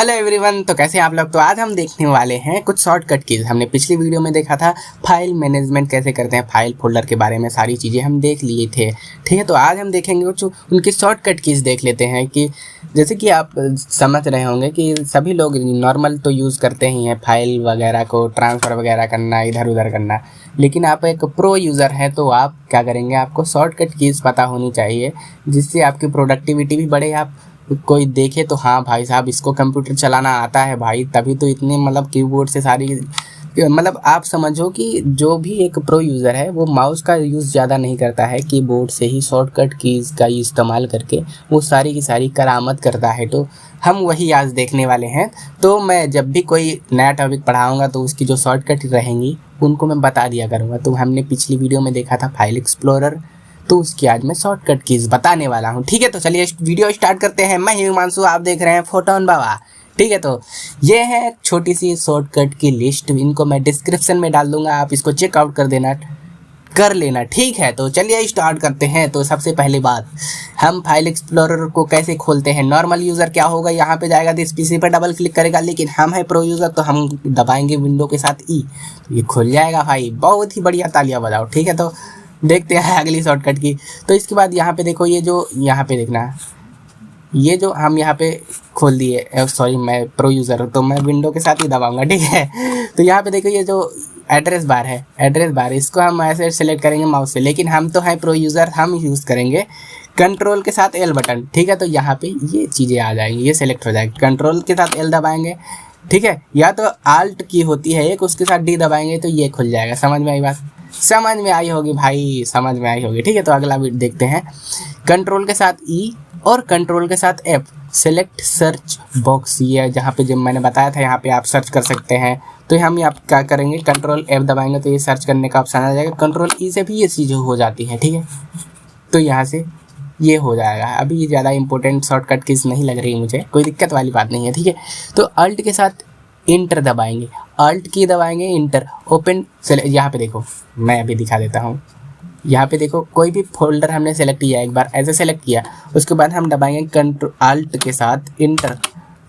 Hello everyone. तो कैसे हैं आप लोग। तो आज हम देखने वाले हैं कुछ शॉर्टकट कीज। हमने पिछली वीडियो में देखा था फाइल मैनेजमेंट कैसे करते हैं, फाइल फोल्डर के बारे में सारी चीज़ें हम देख लिए थे। ठीक है, तो आज हम देखेंगे कुछ उनकी शॉर्टकट कीज देख लेते हैं कि जैसे कि आप समझ रहे होंगे कि सभी लोग नॉर्मल तो यूज़ करते ही हैं फाइल वगैरह को ट्रांसफ़र वगैरह करना, इधर उधर करना। लेकिन आप एक प्रो यूज़र हैं तो आप क्या करेंगे, आपको शॉर्टकट कीज़ पता होनी चाहिए जिससे आपकी प्रोडक्टिविटी भी बढ़े। आप कोई देखे तो हाँ भाई साहब इसको कंप्यूटर चलाना आता है भाई, तभी तो इतने मतलब कीबोर्ड से सारी मतलब आप समझो कि जो भी एक प्रो यूज़र है वो माउस का यूज़ ज़्यादा नहीं करता है, कीबोर्ड से ही शॉर्टकट कीज़ का इस्तेमाल करके वो सारी की सारी करामत करता है। तो हम वही आज देखने वाले हैं। तो मैं जब भी कोई नया टॉपिक पढ़ाऊँगा तो उसकी जो शॉर्टकट रहेंगी उनको मैं बता दिया करूँगा। तो हमने पिछली वीडियो में देखा था फाइल एक्सप्लोरर, तो उसकी आज मैं शॉर्टकट कीज बताने वाला हूँ। ठीक है, तो चलिए वीडियो स्टार्ट करते हैं। मैं हिमांशु, आप देख रहे हैं फोटोन बाबा। ठीक है, तो ये है छोटी सी शॉर्टकट की लिस्ट, इनको मैं डिस्क्रिप्शन में डाल दूंगा, आप इसको चेकआउट कर लेना। ठीक है, तो चलिए स्टार्ट करते हैं। तो सबसे पहली बात, हम फाइल एक्सप्लोरर को कैसे खोलते हैं। नॉर्मल यूज़र क्या होगा, यहाँ पे जाएगा तो इस पीसी पर डबल क्लिक करेगा, लेकिन हम है प्रो यूज़र तो हम दबाएंगे विंडो के साथ ई, तो ये खुल जाएगा भाई। बहुत ही बढ़िया, तालियां बजाओ। ठीक है, तो देखते हैं अगली शॉर्टकट की। तो इसके बाद यहाँ पे देखो, ये जो यहाँ पे देखना, ये जो हम यहाँ पे खोल दिए, सॉरी मैं प्रो यूज़र हूँ तो मैं विंडो के साथ ही दबाऊंगा। ठीक है, तो यहाँ पे देखो ये जो एड्रेस बार है, एड्रेस बार, इसको हम ऐसे सेलेक्ट करेंगे माउस से, लेकिन हम तो हैं प्रो यूज़र, हम यूज़ करेंगे कंट्रोल के साथ एल बटन। ठीक है, तो यहाँ पे ये चीज़ें आ जाएंगी, ये सेलेक्ट हो जाएगी, कंट्रोल के साथ एल दबाएंगे। ठीक है, या तो आल्ट की होती है एक, उसके साथ डी दबाएंगे तो ये खुल जाएगा। समझ में आई बात, समझ में आई होगी भाई, समझ में आई होगी। ठीक है, तो अगला भी देखते हैं। कंट्रोल के साथ ई और कंट्रोल के साथ एफ, सेलेक्ट सर्च बॉक्स, ये जहाँ पे जब मैंने बताया था यहाँ पे आप सर्च कर सकते हैं। तो हम यहाँ क्या करेंगे, कंट्रोल एफ दबाएंगे तो ये सर्च करने का ऑप्शन आ जाएगा। कंट्रोल ई से भी ये चीज़ हो जाती है। ठीक है, तो यहाँ से ये हो जाएगा। अभी ये ज़्यादा इंपॉर्टेंट शॉर्टकट कीज नहीं लग रही मुझे, कोई दिक्कत वाली बात नहीं है। ठीक है, तो अल्ट के साथ इंटर दबाएंगे, अल्ट की दबाएंगे, इंटर ओपन। यहाँ पे देखो, मैं अभी दिखा देता हूँ। यहाँ पे देखो, कोई भी फोल्डर हमने सेलेक्ट किया, एक बार ऐसे सेलेक्ट किया, उसके बाद हम दबाएंगे कंट्रोल अल्ट के साथ इंटर,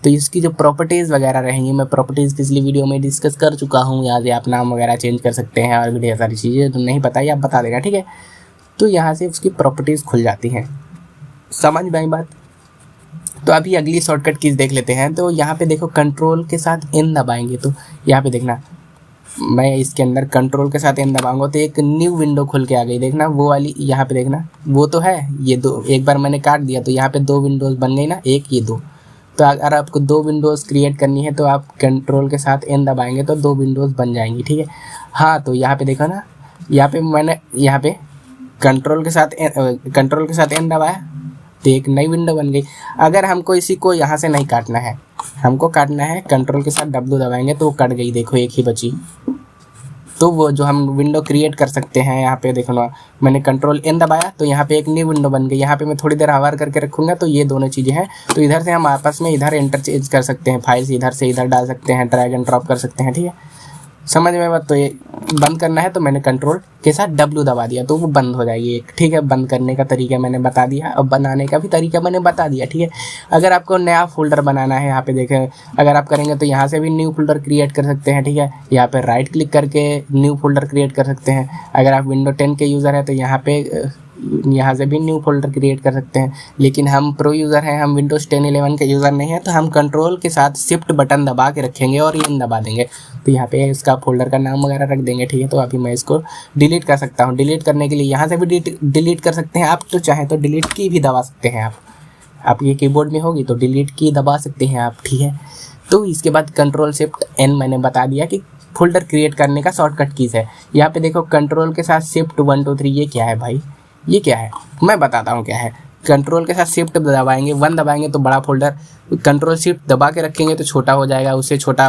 तो इसकी जो प्रॉपर्टीज़ वगैरह रहेंगी, मैं प्रॉपर्टीज़ पिछली वीडियो में डिस्कस कर चुका हूँ। यहाँ से आप नाम वगैरह चेंज कर सकते हैं और भी ढेर सारी चीज़ें, तो नहीं पता आप बता देना। ठीक है, तो यहाँ से उसकी प्रॉपर्टीज़ खुल जाती हैं। समझ में आई बात। तो अभी अगली शॉर्टकट कीज देख लेते हैं। तो यहाँ पे देखो, कंट्रोल के साथ एन दबाएंगे तो यहाँ पे देखना, मैं इसके अंदर कंट्रोल के साथ एन दबाऊंगा तो एक न्यू विंडो खुल के आ गई। देखना वो वाली, यहाँ पे देखना वो तो है, ये दो, एक बार मैंने काट दिया तो यहाँ पे दो विंडोज़ बन गई ना, एक ये दो। तो अगर आपको दो विंडोज़ क्रिएट करनी है तो आप कंट्रोल के साथ एन दबाएंगे तो दो विंडोज़ बन जाएंगी। ठीक है, हाँ, तो यहाँ पे देखो ना, यहाँ पे मैंने यहाँ पे कंट्रोल के साथ एन दबाया तो एक नई विंडो बन गई। अगर हमको इसी को यहाँ से नहीं काटना है, हमको काटना है कंट्रोल के साथ डब्ल्यू दबाएंगे तो वो कट गई, देखो एक ही बची। तो वो जो हम विंडो क्रिएट कर सकते हैं, यहाँ पे देखो ना, मैंने कंट्रोल एन दबाया तो यहाँ पे एक न्यू विंडो बन गई। यहाँ पे मैं थोड़ी देर आवर करके रखूँगा तो ये दोनों चीज़ें हैं। तो इधर से हम आपस में इधर इंटरचेंज कर सकते हैं, फाइल्स इधर से इधर डाल सकते हैं, ड्रैग एंड ड्रॉप कर सकते हैं। ठीक है, समझ में बात। तो ये बंद करना है तो मैंने कंट्रोल के साथ डब्ल्यू दबा दिया तो वो बंद हो जाएगी एक। ठीक है, बंद करने का तरीका मैंने बता दिया, अब बनाने का भी तरीका मैंने बता दिया। ठीक है, अगर आपको नया फोल्डर बनाना है, यहाँ पे देखें, अगर आप करेंगे तो यहाँ से भी न्यू फोल्डर क्रिएट कर सकते हैं। ठीक है, यहाँ पे राइट क्लिक करके न्यू फोल्डर क्रिएट कर सकते हैं। अगर आप विंडो 10 के यूज़र हैं तो यहाँ से भी न्यू फोल्डर क्रिएट कर सकते हैं। लेकिन हम प्रो यूज़र हैं, हम विंडोज़ 10 11 के यूज़र नहीं है, तो हम कंट्रोल के साथ शिफ्ट बटन दबा के रखेंगे और इन दबा देंगे तो यहाँ पे इसका फोल्डर का नाम वगैरह रख देंगे। ठीक है, तो अभी मैं इसको डिलीट कर सकता हूँ। डिलीट करने के लिए यहाँ से भी डिलीट कर सकते हैं आप, तो चाहें तो डिलीट की भी दबा सकते हैं आप ये कीबोर्ड में होगी तो डिलीट की दबा सकते हैं आप। ठीक है, तो इसके बाद कंट्रोल शिफ्ट एन मैंने बता दिया कि फोल्डर क्रिएट करने का शॉर्टकट कीज़ है। यहाँ पे देखो, कंट्रोल के साथ शिफ्ट 1 2 3, ये क्या है भाई, ये क्या है मैं बताता हूँ क्या है। कंट्रोल के साथ शिफ्ट दबाएंगे, 1 दबाएंगे तो बड़ा फोल्डर, कंट्रोल शिफ्ट दबा के रखेंगे तो छोटा हो जाएगा, उससे छोटा,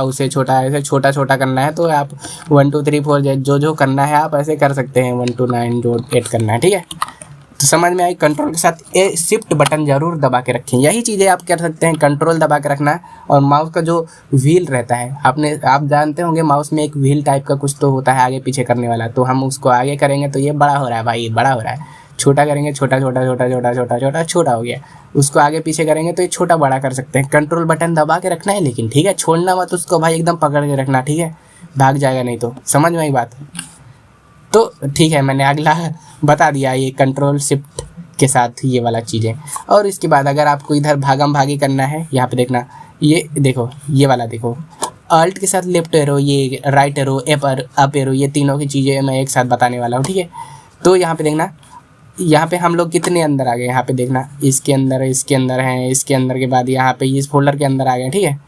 ऐसे छोटा छोटा करना है तो आप 1 2 3 4 जो करना है आप ऐसे कर सकते हैं, 1 2 9 जो 8 करना है। ठीक है, तो समझ में आई। कंट्रोल के साथ शिफ्ट बटन जरूर दबा के रखें, यही चीज़ें आप कर सकते हैं। कंट्रोल दबा के रखना, और माउस का जो व्हील रहता है, आप जानते होंगे माउस में एक व्हील टाइप का कुछ तो होता है आगे पीछे करने वाला, तो हम उसको आगे करेंगे तो ये बड़ा हो रहा है भाई, बड़ा हो रहा है। छोटा करेंगे छोटा छोटा छोटा छोटा छोटा छोटा छोटा हो गया, उसको आगे पीछे करेंगे तो ये छोटा बड़ा कर सकते हैं। कंट्रोल बटन दबा के रखना है लेकिन, ठीक है, छोड़ना मत उसको भाई, एकदम पकड़ के रखना, ठीक है, भाग जाएगा नहीं तो। समझ में आई बात? तो ठीक है, मैंने अगला बता दिया, ये कंट्रोल शिफ्ट के साथ ये वाला चीज़ें। और इसके बाद अगर आपको इधर भागम भागी करना है, यहाँ पे देखना, ये देखो, ये वाला देखो, अल्ट के साथ लेफ्ट एरो, ये राइट एरो, अप एरो, ये तीनों की चीज़ें मैं एक साथ बताने वाला हूँ, ठीक है। तो यहाँ पे देखना, यहाँ पे हम लोग कितने अंदर आ गए, यहाँ पे देखना, इसके अंदर हैं, इसके अंदर के बाद यहाँ पे इस फोल्डर के अंदर आ गए, ठीक है।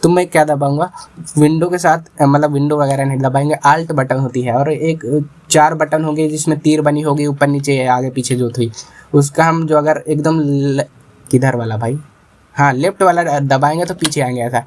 तो मैं क्या दबाऊंगा, विंडो के साथ, मतलब विंडो वगैरह नहीं दबाएंगे, आल्ट बटन होती है, और एक 4 बटन होंगे जिसमें तीर बनी होगी ऊपर नीचे आगे पीछे जो थी, उसका हम जो अगर एकदम किधर वाला भाई, हाँ लेफ्ट वाला दबाएंगे तो पीछे आएंगे, ऐसा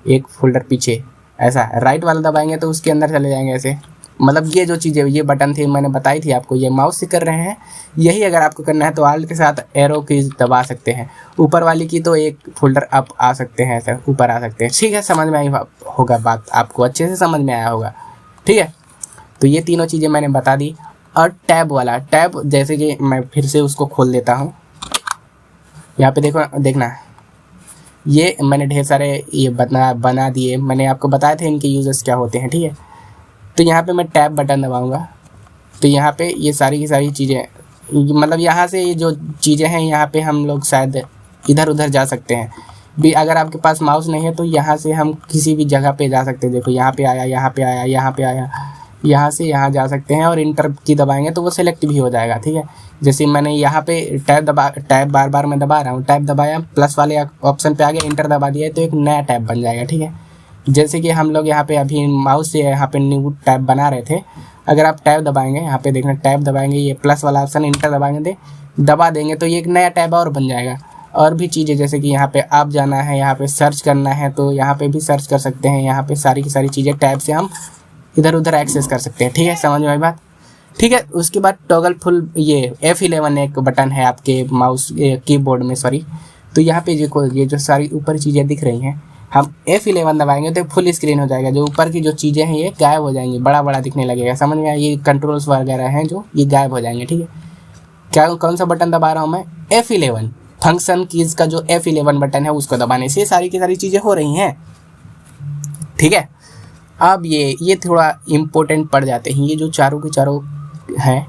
एक फोल्डर पीछे, ऐसा राइट वाला दबाएंगे तो उसके अंदर चले जाएंगे ऐसे। मतलब ये जो चीज़ें, ये बटन थी मैंने बताई थी आपको, ये माउस से कर रहे हैं। यही अगर आपको करना है तो आल्ट के साथ एरो की दबा सकते हैं, ऊपर वाली की तो एक फोल्डर अप आ सकते हैं, ऐसे ऊपर आ सकते हैं, ठीक है। समझ में आई होगा बात, आपको अच्छे से समझ में आया होगा, ठीक है। तो ये तीनों चीज़ें मैंने बता दी। और टैब वाला, टैब जैसे कि मैं फिर से उसको खोल देता हूँ, यहाँ पे देखो, देखना, ये मैंने ढेर सारे ये बना दिए, मैंने आपको बताए थे इनके यूजर्स क्या होते हैं, ठीक है। तो यहाँ पे मैं टैब बटन दबाऊंगा तो यहाँ पे ये सारी की सारी चीज़ें, मतलब यहाँ से ये जो चीज़ें हैं यहाँ पे हम लोग शायद इधर उधर जा सकते हैं भी। अगर आपके पास माउस नहीं है तो यहाँ से हम किसी भी जगह पे जा सकते हैं। देखो यहाँ पे आया, यहाँ पे आया, यहाँ पे आया, यहाँ से यहाँ जा सकते हैं, और इंटर की दबाएंगे तो वो सेलेक्ट भी हो जाएगा, ठीक है। जैसे मैंने यहाँ पे टैब बार बार मैं दबा रहा हूँ, टैब दबाया, प्लस वाले ऑप्शन पे आ गया, इंटर दबा दिया तो एक नया टैब बन जाएगा, ठीक है। जैसे कि हम लोग यहाँ पे अभी माउस से यहाँ पे न्यू टैब बना रहे थे, अगर आप टैब दबाएंगे, यहाँ पे देखना टैब दबाएंगे, ये प्लस वाला ऑप्शन इंटर दबाएंगे, दबा देंगे तो ये एक नया टैब और बन जाएगा। और भी चीज़ें जैसे कि यहाँ पे आप जाना है, यहाँ पे सर्च करना है तो यहाँ पे भी सर्च कर सकते हैं। यहाँ पे सारी की सारी चीज़ें टैब से हम इधर उधर एक्सेस कर सकते हैं, ठीक है। समझ में आई बात? ठीक है। उसके बाद टॉगल फुल, ये F11 एक बटन है आपके माउस कीबोर्ड में, सॉरी। तो यहाँ पे ये जो सारी ऊपर चीज़ें दिख रही हैं, हम F11 दबाएंगे तो फुल स्क्रीन हो जाएगा, जो ऊपर की जो चीज़ें हैं ये गायब हो जाएंगी, बड़ा बड़ा दिखने लगेगा। समझ में आया? ये कंट्रोल्स वगैरह हैं जो ये गायब हो जाएंगे, ठीक है। क्या कौन सा बटन दबा रहा हूँ मैं? F11, फंक्शन कीज़ का जो F11 बटन है उसको दबाने से सारी की सारी चीज़ें हो रही हैं, ठीक है। अब ये थोड़ा इम्पोर्टेंट पड़ जाते हैं, ये जो चारों के चारों हैं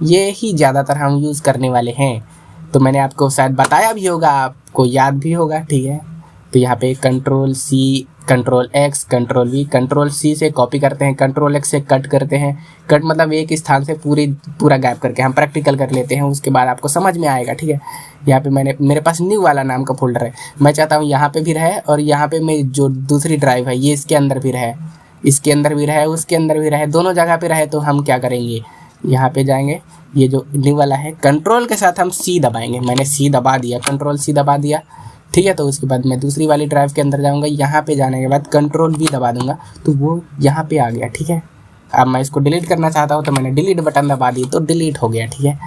ये ही ज़्यादातर हम यूज़ करने वाले हैं। तो मैंने आपको शायद बताया भी होगा, आपको याद भी होगा, ठीक है। तो यहाँ पे control C, control X, control V, control C से कॉपी करते हैं, कंट्रोल X से कट करते हैं। कट मतलब एक स्थान से पूरा गैप करके हम प्रैक्टिकल कर लेते हैं, उसके बाद आपको समझ में आएगा, ठीक है। यहाँ पे मेरे पास न्यू वाला नाम का फोल्डर है, मैं चाहता हूँ यहाँ पे भी रहे, और यहाँ पे मैं जो दूसरी ड्राइव है ये इसके अंदर भी रहे, इसके अंदर भी रहे, उसके अंदर भी रहे, दोनों जगह पे रहे। तो हम क्या करेंगे, यहाँ पे जाएंगे, ये जो न्यू वाला है कंट्रोल के साथ हम C दबाएंगे। मैंने C दबा दिया, कंट्रोल C दबा दिया, ठीक है। तो उसके बाद मैं दूसरी वाली ड्राइव के अंदर जाऊँगा, यहाँ पे जाने के बाद कंट्रोल V दबा दूंगा तो वो यहाँ पे आ गया, ठीक है। अब मैं इसको डिलीट करना चाहता हूँ तो मैंने डिलीट बटन दबा दी तो डिलीट हो गया, ठीक है।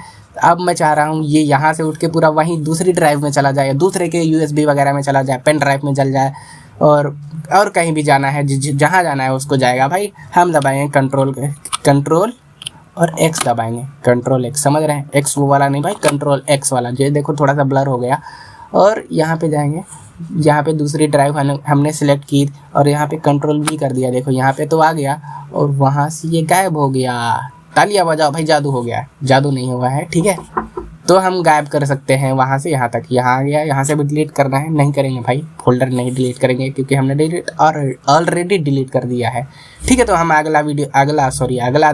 अब मैं चाह रहा हूँ ये यहाँ से उठ के पूरा वहीं दूसरी ड्राइव में चला जाए, दूसरे के USB वगैरह में चला जाए, पेन ड्राइव में चल जाए, और कहीं भी जाना है, जहाँ जाना है उसको जाएगा भाई। हम दबाएंगे कंट्रोल और X दबाएंगे, कंट्रोल X, समझ रहे हैं? X वो वाला नहीं भाई, कंट्रोल X वाला। जो देखो थोड़ा सा ब्लर हो गया, और यहाँ पे जाएंगे, यहाँ पे दूसरी ड्राइव हमने सेलेक्ट की, और यहाँ पे कंट्रोल V कर दिया, देखो यहाँ पे तो आ गया, और वहाँ से ये गायब हो गया। तालियां बजाओ भाई, जादू हो गया। जादू नहीं हुआ है, ठीक है। तो हम गायब कर सकते हैं वहाँ से यहाँ तक, यहाँ आ गया, यहाँ से भी डिलीट करना है, नहीं करेंगे भाई, फोल्डर नहीं डिलीट करेंगे क्योंकि हमने डिलीट और ऑलरेडी डिलीट कर दिया है, ठीक है। तो हम अगला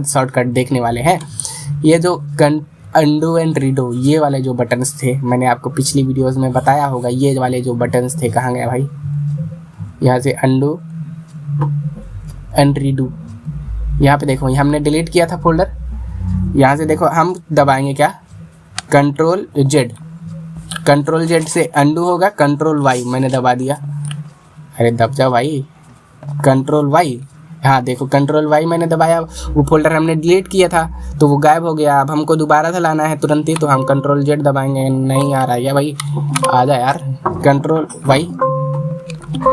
शॉर्टकट देखने वाले हैं। ये जो अंडू एंड रीडो, ये वाले जो बटन्स थे, मैंने आपको पिछली वीडियोस में बताया होगा, ये वाले जो बटन्स थे कहाँ गए भाई? यहाँ से अंडू एंड रीडो, यहाँ पे देखो, हमने डिलीट किया था फोल्डर। यहाँ से देखो हम दबाएंगे क्या, कंट्रोल जेड से अंडू होगा, कंट्रोल Y मैंने दबा दिया, अरे दब जा भाई, कंट्रोल Y, हाँ देखो कंट्रोल Y मैंने दबाया, वो फोल्डर हमने डिलीट किया था तो वो गायब हो गया। अब हमको दोबारा से लाना है तुरंत ही, तो हम कंट्रोल Z दबाएंगे। नहीं आ रहा है भाई, आ जा यार, कंट्रोल Y,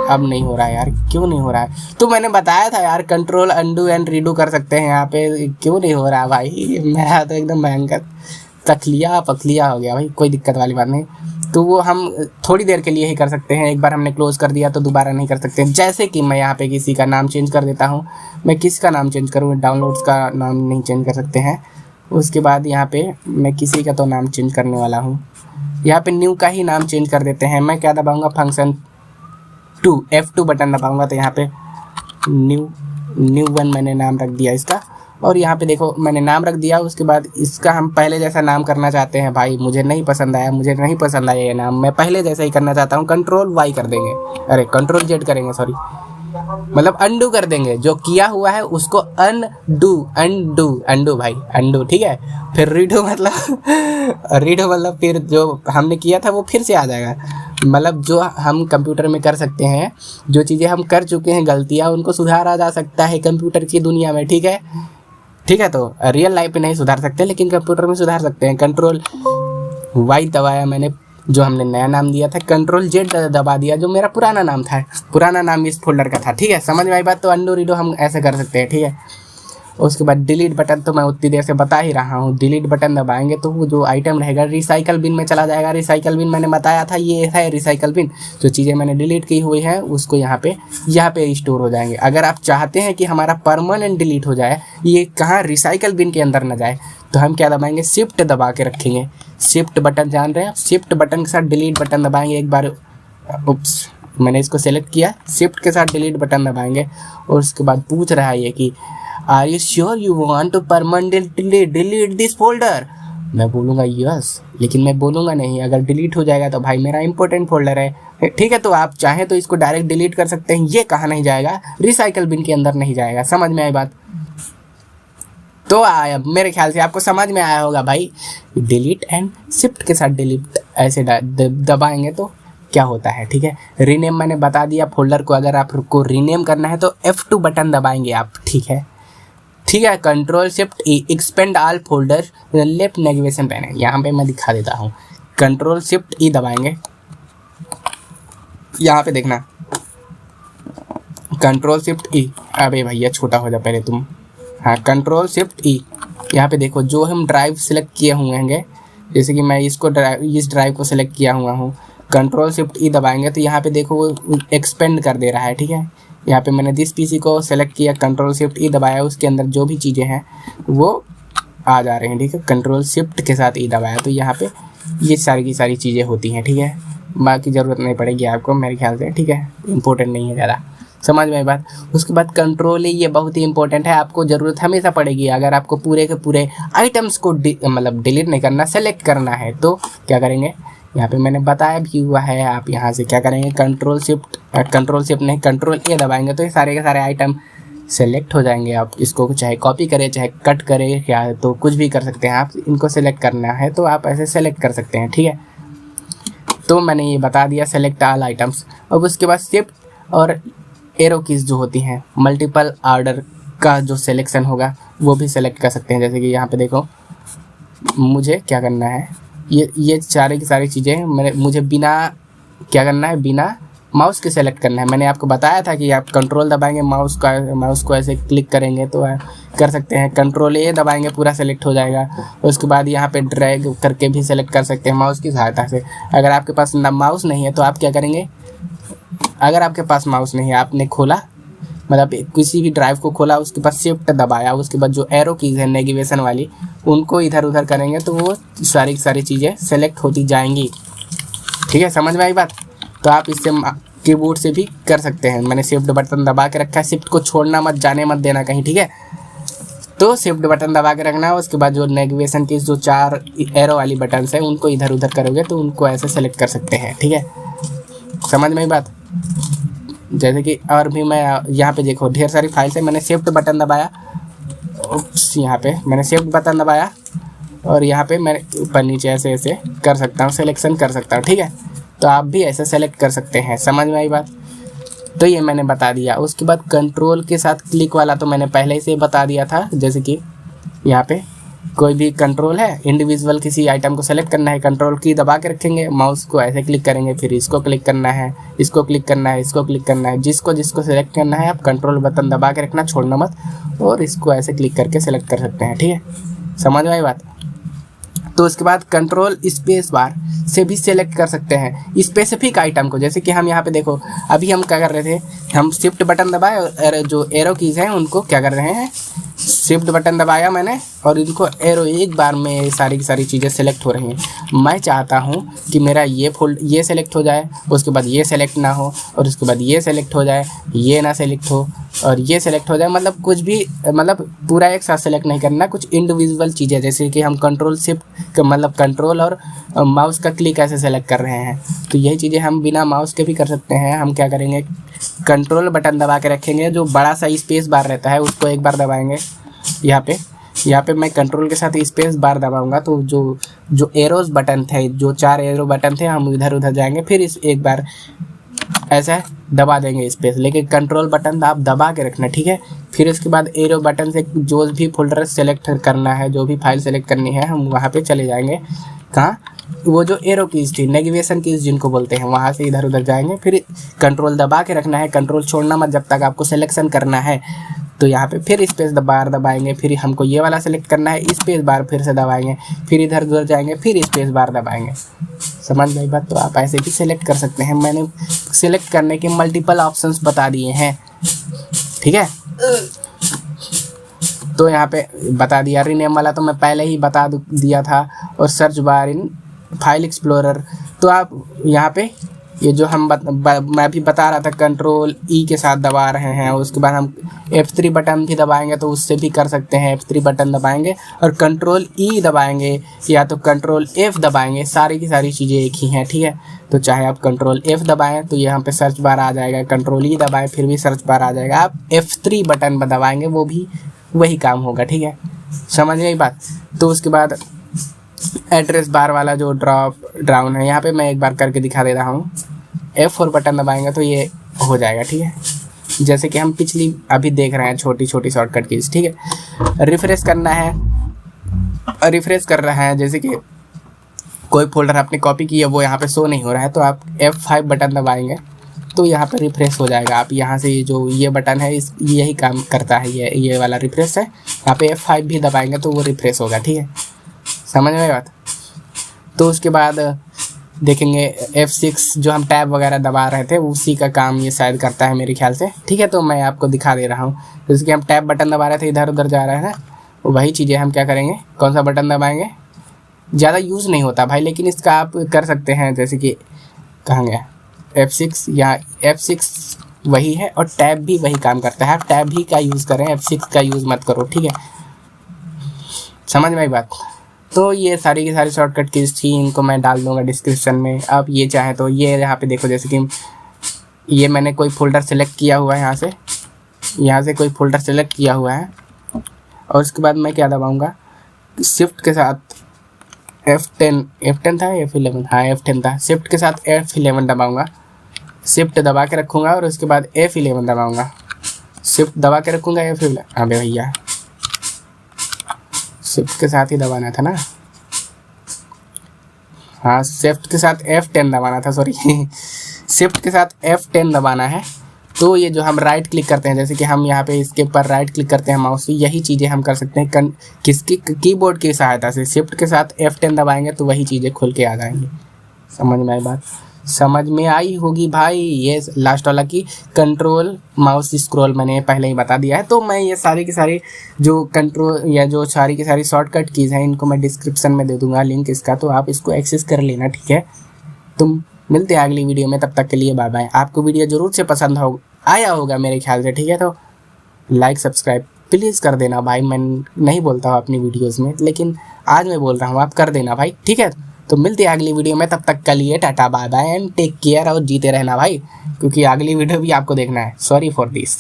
अब नहीं हो रहा है यार, क्यों नहीं हो रहा है? तो मैंने बताया था यार, कंट्रोल अंडू एंड रीडू कर सकते हैं यहाँ पे, क्यों नहीं हो रहा भाई? मेरा तो एकदम भयंकर। तखलिया पखलिया हो गया भाई, कोई दिक्कत वाली बात नहीं। तो वो हम थोड़ी देर के लिए ही कर सकते हैं, एक बार हमने क्लोज़ कर दिया तो दोबारा नहीं कर सकते। जैसे कि मैं यहाँ पे किसी का नाम चेंज कर देता हूँ। मैं किसका नाम चेंज करूँ, डाउनलोड्स का नाम नहीं चेंज कर सकते हैं। उसके बाद यहाँ पे मैं किसी का तो नाम चेंज करने वाला हूँ, यहाँ पे न्यू का ही नाम चेंज कर देते हैं। मैं क्या दबाऊँगा, फंक्शन 2 F2 बटन दबाऊँगा तो यहाँ पे न्यू 1 मैंने नाम रख दिया इसका। और यहाँ पे देखो मैंने नाम रख दिया। उसके बाद इसका हम पहले जैसा नाम करना चाहते हैं। भाई मुझे नहीं पसंद आया ये नाम, मैं पहले जैसा ही करना चाहता हूँ। कंट्रोल Y कर देंगे, अरे कंट्रोल Z करेंगे, सॉरी, मतलब अंडू कर देंगे। जो किया हुआ है उसको अंडू भाई, अंडू, ठीक है। फिर रीडो मतलब फिर जो हमने किया था वो फिर से आ जाएगा। मतलब जो हम कंप्यूटर में कर सकते हैं, जो चीज़ें हम कर चुके हैं गलतियाँ, उनको सुधारा जा सकता है कंप्यूटर की दुनिया में, ठीक है। तो रियल लाइफ में नहीं सुधार सकते, लेकिन कंप्यूटर में सुधार सकते हैं। कंट्रोल Y दबाया मैंने, जो हमने नया नाम दिया था। कंट्रोल Z दबा दिया, जो मेरा पुराना नाम था, पुराना नाम इस फोल्डर का था, ठीक है। समझ में आई बात। तो अंडू रीडो हम ऐसे कर सकते हैं, ठीक है। उसके बाद डिलीट बटन तो मैं उतनी देर से बता ही रहा हूँ। डिलीट बटन दबाएंगे तो वो जो आइटम रहेगा रिसाइकल बिन में चला जाएगा। रिसाइकल बिन मैंने बताया था, ये है रिसाइकल बिन। जो चीज़ें मैंने डिलीट की हुई है उसको यहाँ पे स्टोर हो जाएंगे। अगर आप चाहते हैं कि हमारा परमानेंट डिलीट हो जाए, ये कहाँ रिसाइकल बिन के अंदर न जाए, तो हम क्या दबाएंगे, शिफ्ट दबा के रखेंगे। शिफ्ट बटन जान रहे हैं, शिफ्ट बटन के साथ डिलीट बटन दबाएंगे एक बार। मैंने इसको सेलेक्ट किया, शिफ्ट के साथ डिलीट बटन दबाएंगे। और उसके बाद पूछ रहा है ये कि are you sure you want to permanently delete this folder. मैं बोलूँगा यस, लेकिन मैं बोलूँगा नहीं। अगर डिलीट हो जाएगा तो भाई मेरा इंपॉर्टेंट फोल्डर है, ठीक है। तो आप चाहें तो इसको डायरेक्ट डिलीट कर सकते हैं। ये कहाँ नहीं जाएगा, रिसाइकल बिन के अंदर नहीं जाएगा। समझ में आई बात। तो आया, मेरे ख्याल से आपको समझ में आया होगा भाई। डिलीट एंड शिफ्ट के साथ डिलीट ऐसे दबाएंगे तो क्या होता है, ठीक है। रीनेम मैंने बता दिया फोल्डर को। अगर आपको रीनेम करना है तो F2 बटन दबाएंगे आप, ठीक है। Control shift E, expand all folder left navigation pan है। यहाँ पे मैं दिखा देता हूँ। कंट्रोल शिफ्ट E दबाएंगे, यहाँ पे देखना, कंट्रोल शिफ्ट E। अबे भैया छोटा हो जा पहले तुम। हाँ, कंट्रोल शिफ्ट E। यहाँ पे देखो जो हम ड्राइव सेलेक्ट किए हुए हैं, जैसे कि मैं इस ड्राइव को सेलेक्ट किया हुआ हूँ। कंट्रोल शिफ्ट E दबाएंगे तो यहाँ पे देखो वो एक्सपेंड कर दे रहा है, ठीक है। यहाँ पे मैंने दिस पीसी को सेलेक्ट किया, कंट्रोल शिफ्ट E दबाया, उसके अंदर जो भी चीज़ें हैं वो आ जा रही हैं, ठीक है। कंट्रोल शिफ्ट के साथ E दबाया तो यहाँ पे ये सारी की सारी चीज़ें होती हैं, ठीक है। बाकी ज़रूरत नहीं पड़ेगी आपको मेरे ख्याल से, ठीक है। इंपॉर्टेंट नहीं है ज़्यादा, समझ में बात। उसके बाद कंट्रोल E, ये बहुत ही इंपॉर्टेंट है, आपको ज़रूरत हमेशा पड़ेगी। अगर आपको पूरे के पूरे आइटम्स को मतलब डिलीट नहीं करना, सेलेक्ट करना है तो क्या करेंगे, यहाँ पे मैंने बताया भी हुआ है। आप यहाँ से क्या करेंगे, कंट्रोल शिफ्ट नहीं, कंट्रोल A दबाएंगे तो ये सारे के सारे आइटम सेलेक्ट हो जाएंगे। आप इसको चाहे कॉपी करें चाहे कट करें, या तो कुछ भी कर सकते हैं आप। इनको सेलेक्ट करना है तो आप ऐसे सेलेक्ट कर सकते हैं, ठीक है। तो मैंने ये बता दिया, सेलेक्ट ऑल आइटम्स। अब उसके बाद शिफ्ट और एरो कीज जो होती हैं, मल्टीपल ऑर्डर का जो सिलेक्शन होगा वो भी सेलेक्ट कर सकते हैं। जैसे कि यहाँ पे देखो, मुझे क्या करना है, ये सारी की सारी चीज़ें मुझे बिना क्या करना है, बिना माउस के सेलेक्ट करना है। मैंने आपको बताया था कि आप कंट्रोल दबाएंगे, माउस को ऐसे क्लिक करेंगे तो कर सकते हैं। कंट्रोल A दबाएंगे, पूरा सेलेक्ट हो जाएगा। उसके बाद यहाँ पे ड्रैग करके भी सेलेक्ट कर सकते हैं माउस की सहायता से। अगर आपके पास माउस नहीं है तो आप क्या करेंगे, अगर आपके पास माउस नहीं है, आपने खोला, मतलब किसी भी ड्राइव को खोला, उसके बाद शिफ्ट दबाया, उसके बाद जो एरो कीज़ है नेविगेशन वाली, उनको इधर उधर करेंगे तो वो सारी की सारी चीज़ें सेलेक्ट होती जाएंगी, ठीक है। समझ में आई बात। तो आप इससे कीबोर्ड से भी कर सकते हैं। मैंने शिफ्ट बटन दबा के रखा है, शिफ्ट को छोड़ना मत, जाने मत देना कहीं, ठीक है। तो शिफ्ट बटन दबा के रखना है। उसके बाद जो नेविगेशन की जो 4 एरो वाली बटन्स हैं उनको इधर उधर करोगे तो उनको ऐसे सेलेक्ट कर सकते हैं, ठीक है। समझ में आई बात। जैसे कि और भी मैं यहाँ पे देखो ढेर सारी फाइल्स है, मैंने शिफ्ट बटन दबाया, यहाँ पे मैंने शिफ्ट बटन दबाया और यहाँ पे मैं ऊपर नीचे ऐसे ऐसे कर सकता हूँ, सिलेक्शन कर सकता हूँ, ठीक है। तो आप भी ऐसे सेलेक्ट कर सकते हैं। समझ में आई बात। तो ये मैंने बता दिया। उसके बाद कंट्रोल के साथ क्लिक वाला तो मैंने पहले से बता दिया था। जैसे कि यहाँ पे कोई भी कंट्रोल है, इंडिविजुअल किसी आइटम को सेलेक्ट करना है, कंट्रोल की दबा के रखेंगे, माउस को ऐसे क्लिक करेंगे, फिर इसको क्लिक करना है, इसको क्लिक करना है, इसको क्लिक करना है, जिसको सेलेक्ट करना है आप कंट्रोल बटन दबा के रखना, छोड़ना मत, और इसको ऐसे क्लिक करके सेलेक्ट कर सकते हैं, ठीक है। समझ में आई बात। तो उसके बाद कंट्रोल स्पेस बार से भी सेलेक्ट कर सकते हैं स्पेसिफिक आइटम को। जैसे कि हम यहाँ पे देखो, अभी हम क्या कर रहे थे, हम शिफ्ट बटन दबाए और जो एरो कीज़ हैं उनको क्या कर रहे हैं, शिफ्ट बटन दबाया मैंने और इनको एरो एक बार में सारी की सारी चीज़ें सेलेक्ट हो रही हैं। मैं चाहता हूँ कि मेरा ये सेलेक्ट हो जाए, उसके बाद ये सेलेक्ट ना हो, और उसके बाद ये सेलेक्ट हो जाए, ये ना सेलेक्ट हो, और ये सेलेक्ट हो जाए। मतलब कुछ भी, मतलब पूरा एक साथ सेलेक्ट नहीं करना, कुछ इंडिविजुअल चीज़ें। जैसे कि हम कंट्रोल शिफ्ट मतलब कंट्रोल और माउस का क्लिक ऐसे सेलेक्ट कर रहे हैं, तो यही चीज़ें हम बिना माउस के भी कर सकते हैं। हम क्या करेंगे, कंट्रोल बटन दबा के रखेंगे, जो बड़ा सा स्पेस बार रहता है उसको एक बार दबाएंगे। यहाँ पे मैं कंट्रोल के साथ स्पेस बार दबाऊंगा, तो जो एरोज बटन थे, जो 4 एरो बटन थे, हम इधर उधर जाएंगे, फिर इस एक बार ऐसा दबा देंगे स्पेस। लेकिन कंट्रोल बटन आप दबा के रखना, ठीक है। फिर इसके बाद एरो बटन से जो भी फोल्डर सेलेक्ट करना है, जो भी फाइल सेलेक्ट करनी है, हम वहाँ पे चले जाएंगे। कहाँ, वो जो एरो कीज़ थी, नेविगेशन कीज़ जिनको बोलते हैं, वहाँ से इधर उधर जाएंगे। फिर कंट्रोल दबा के रखना है, कंट्रोल छोड़ना मत जब तक आपको सिलेक्शन करना है। तो यहाँ पे फिर स्पेस बार दबाएंगे, फिर हमको ये वाला सेलेक्ट करना है, स्पेस बार फिर से दबाएंगे, फिर इधर उधर जाएंगे, फिर स्पेस बार दबाएंगे। समझ गई बात? तो आप ऐसे भी सेलेक्ट कर सकते हैं। मैंने सेलेक्ट करने के मल्टीपल ऑप्शंस बता दिए हैं, ठीक है। तो यहाँ पे बता दिया, रीनेम वाला तो मैं पहले ही बता दिया था, और search bar in file explorer. तो आप यहाँ पे ये जो हम मैं अभी बता रहा था, कंट्रोल ई के साथ दबा रहे हैं, उसके बाद हम F3 बटन भी दबाएंगे तो उससे भी कर सकते हैं। F3 बटन दबाएंगे और कंट्रोल ई दबाएंगे या तो कंट्रोल F दबाएंगे, सारी की सारी चीज़ें एक ही हैं, ठीक है। तो चाहे आप कंट्रोल F दबाएं तो यहाँ पे सर्च बार आ जाएगा, कंट्रोल ई दबाएं फिर भी सर्च बार आ जाएगा। आप F3 बटन दबाएंगे वो भी वही काम होगा, ठीक है। समझ गई बात? तो उसके बाद एड्रेस बार वाला जो ड्रॉप डाउन है, यहाँ पे मैं एक बार करके दिखा दे रहा हूँ। F4 बटन दबाएंगे तो ये हो जाएगा, ठीक है। जैसे कि हम पिछली अभी देख रहे हैं, छोटी छोटी शॉर्टकट कीज, ठीक है। रिफ्रेश करना है, रिफ्रेश कर रहा है, जैसे कि कोई फोल्डर आपने कॉपी किया वो यहाँ पे शो नहीं हो रहा है, तो आप F5 बटन दबाएंगे तो यहाँ पे रिफ्रेश हो जाएगा। आप यहाँ से जो ये बटन है यही काम करता है, ये वाला रिफ्रेश है। यहाँ पे F5 भी दबाएंगे तो वो रिफ्रेश होगा, ठीक है। समझ में बात? तो उसके बाद देखेंगे F6 जो हम टैब वगैरह दबा रहे थे उसी का काम ये शायद करता है मेरे ख्याल से, ठीक है। तो मैं आपको दिखा दे रहा हूँ। जैसे कि हम टैब बटन दबा रहे थे, इधर उधर जा रहे हैं, वही चीज़ें हम क्या करेंगे, कौन सा बटन दबाएंगे, ज़्यादा यूज़ नहीं होता भाई, लेकिन इसका आप कर सकते हैं। जैसे कि कहाँ गया F6, या F6 वही है और टैब भी वही काम करता है। आप टैब ही का यूज़ करें, F6 का यूज़ मत करो, ठीक है। समझ में आई बात? तो ये सारी की सारी शॉर्टकट कीज़ थी, इनको मैं डाल दूंगा डिस्क्रिप्शन में। आप ये चाहें तो ये यहाँ पे देखो, जैसे कि ये मैंने कोई फ़ोल्डर सेलेक्ट किया हुआ है, यहाँ से कोई फ़ोल्डर सेलेक्ट किया हुआ है, और उसके बाद मैं क्या दबाऊंगा, शिफ्ट के साथ F10 था, F11, हाँ F10 था, शिफ्ट के साथ F11 दबाऊंगा, शिफ्ट दबा के रखूँगा और उसके बाद F11 दबाऊँगा, शिफ्ट दबा के रखूँगा F11। हाँ भैया शिफ्ट के साथ ही दबाना था ना, हाँ शिफ्ट के साथ F10 दबाना था, सॉरी शिफ्ट के साथ F10 दबाना है। तो ये जो हम राइट क्लिक करते हैं, जैसे कि हम यहाँ पे इसके ऊपर राइट क्लिक करते हैं माउस से, यही चीज़ें हम कर सकते हैं किसकी कीबोर्ड की सहायता से। शिफ्ट के साथ F10 दबाएंगे तो वही चीज़ें खुल के आ जाएंगी। समझ में आई बात? समझ में आई होगी भाई। ये लास्ट वाला की कंट्रोल माउस स्क्रॉल मैंने पहले ही बता दिया है। तो मैं ये सारी की सारी जो कंट्रोल या जो सारी की सारी शॉर्टकट कीज़ हैं इनको मैं डिस्क्रिप्शन में दे दूंगा लिंक इसका, तो आप इसको एक्सेस कर लेना, ठीक है। तुम मिलते हैं अगली वीडियो में, तब तक के लिए बाय बाय। आपको वीडियो ज़रूर से पसंद आया होगा मेरे ख्याल से, ठीक है। तो लाइक सब्सक्राइब प्लीज़ कर देना भाई। मैं नहीं बोलता हूँ अपनी वीडियोज़ में, लेकिन आज मैं बोल रहा हूँ, आप कर देना भाई, ठीक है। तो मिलते हैं अगली वीडियो में, तब तक के लिए tata bye bye and take care, और जीते रहना भाई, क्योंकि अगली वीडियो भी आपको देखना है। Sorry for this.